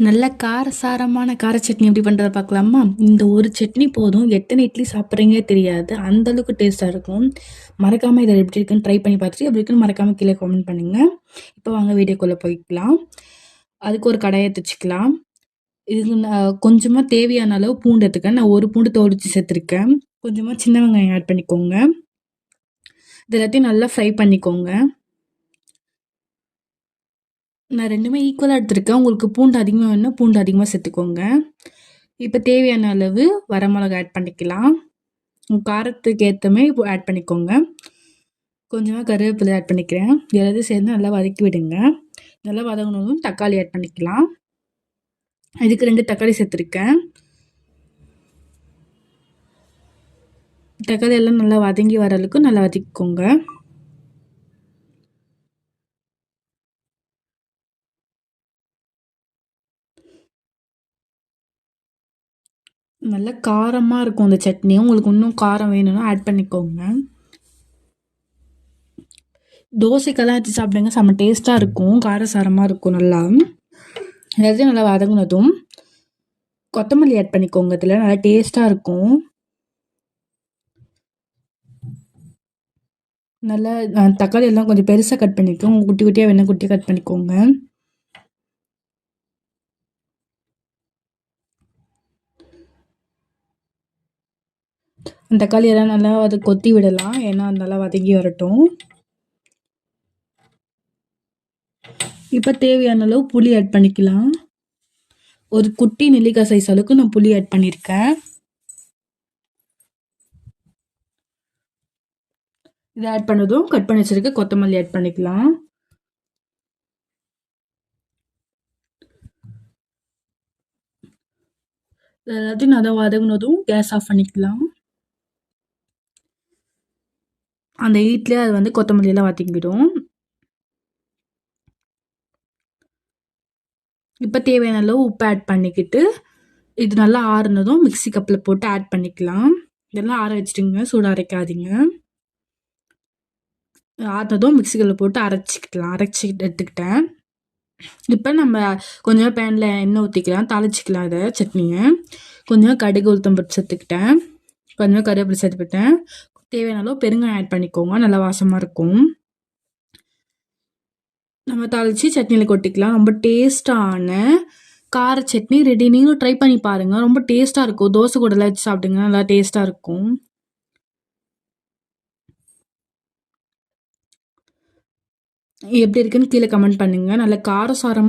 நல்ல காரசாரமான கார சட்னி எப்படி பண்ணுறத பார்க்கலாமா? இந்த ஒரு சட்னி போதும். எத்தனை இட்லி சாப்பிட்றீங்களே தெரியாது. அந்த அளவுக்கு டேஸ்ட்டாக இருக்கும். மறக்காம இத எப்படி இருக்குன்னு ட்ரை பண்ணி பார்த்துட்டு, எப்படி இருக்குன்னு மறக்காம கீழே கமெண்ட் பண்ணுங்க. இப்போ வாங்க வீடியோக்குள்ள போய்க்கலாம். அதுக்கு ஒரு கடாய வச்சுக்கலாம். இது கொஞ்சமா தேவையான அளவு பூண்டு எடுத்துக்கிறேன். நான் ஒரு பூண்டு தோலிச்சு சேர்த்துருக்கேன். கொஞ்சமா சின்ன வெங்காயம் ஆட் பண்ணிக்கோங்க. இது எல்லாத்தையும் நல்லா ஃப்ரை பண்ணிக்கோங்க. நான் 2மே ஈக்குவலா எடுத்திருக்கேன். உங்களுக்கு பூண்டு அதிகமா வேணும்னா பூண்டு அதிகமா சேர்த்துக்கோங்க. இப்போ தேவையான அளவு வரமிளகா ஆட் பண்ணிக்கலாம். உங்க காரத்துக்கு ஏத்த மாரி ஆட் பண்ணிக்கோங்க. கொஞ்சமா கருவேப்பிலை ஆட் பண்ணிக்கிறேன். எல்லாத்தையும் சேர்ந்து நல்லா வதக்கி விடுங்க. நல்லா வதங்கினதும் தக்காளி ஆட் பண்ணிக்கலாம். இதுக்கு 2 தக்காளி சேர்த்துருக்கேன். தக்காளி எல்லாம் நல்லா வதங்கி வர அளவுக்கு நல்லா வதக்கிக்கோங்க. நல்லா காரமா இருக்கும் அந்த சட்னி. உங்களுக்கு இன்னும் காரம் வேணும்னா ஆட் பண்ணிக்கோங்க. தோசைக்கெல்லாம் வச்சு சாப்பிடுங்க. செம்ம டேஸ்ட்டாக இருக்கும். காரசாரமாக இருக்கும் நல்லா. எல்லாத்தையும் நல்லா வதங்கினதும் கொத்தமல்லி ஆட் பண்ணிக்கோங்க. இதில் நல்லா டேஸ்ட்டாக இருக்கும். நல்லா தக்காளி எல்லாம் கொஞ்சம் பெருசாக கட் பண்ணிக்கோங்க. குட்டி குட்டியாக வேணால் குட்டியாக கட் பண்ணிக்கோங்க. அந்த தக்காளி எல்லாம் நல்லா அதை கொத்தி விடலாம். ஏன்னா நல்லா வதங்கி வரட்டும். இப்போ தேவையான அளவு புளி ஆட் பண்ணிக்கலாம். ஒரு குட்டி நெல்லிக்காய் சைஸ் அளவுக்கு நான் புளி ஆட் பண்ணியிருக்கேன். இதை ஆட் பண்ணதும் கட் பண்ணி வச்சிருக்க கொத்தமல்லி ஆட் பண்ணிக்கலாம். எல்லாத்தையும் நல்லா வதங்கினதும் கேஸ் ஆஃப் பண்ணிக்கலாம். அந்த ஹீட்லேயே அது வந்து கொத்தமல்லி எல்லாம் வதங்கிடும். இப்போ தேவையான அளவு உப்பு ஆட் பண்ணிக்கிட்டு இது நல்லா ஆறுனதும் மிக்ஸி கப்பில் போட்டு ஆட் பண்ணிக்கலாம். இதெல்லாம் ஆற வச்சுட்டுங்க, சூடு அரைக்காதீங்க. ஆறுனதும் மிக்ஸி கப்பில் போட்டு அரைச்சி எடுத்துக்கிட்டேன். இப்போ நம்ம கொஞ்சம் பேனில் எண்ணெய் ஊற்றிக்கலாம், தாளிச்சிக்கலாம் இதை சட்னியை. கொஞ்சம் கடுகு உளுத்தம் பருப்பு சேர்த்துக்கிட்டேன். கொஞ்சம் கருவேப்பிலை சேர்த்துக்கிட்டேன். தேவையான அளவு பெருங்காயம் ஆட் பண்ணிக்கோங்க, நல்லா வாசமாக இருக்கும். நம்ம தாளித்து சட்னியில் கொட்டிக்கலாம். ரொம்ப டேஸ்டான கார சட்னி ரெடி. நீங்களும் ட்ரை பண்ணி பாருங்கள். ரொம்ப டேஸ்ட்டாக இருக்கும். தோசை கூடலாம் வச்சு சாப்பிடுங்க, நல்லா டேஸ்ட்டாக இருக்கும். எப்படி இருக்குன்னு கீழே கமெண்ட் பண்ணுங்கள். நல்ல காரசாரம்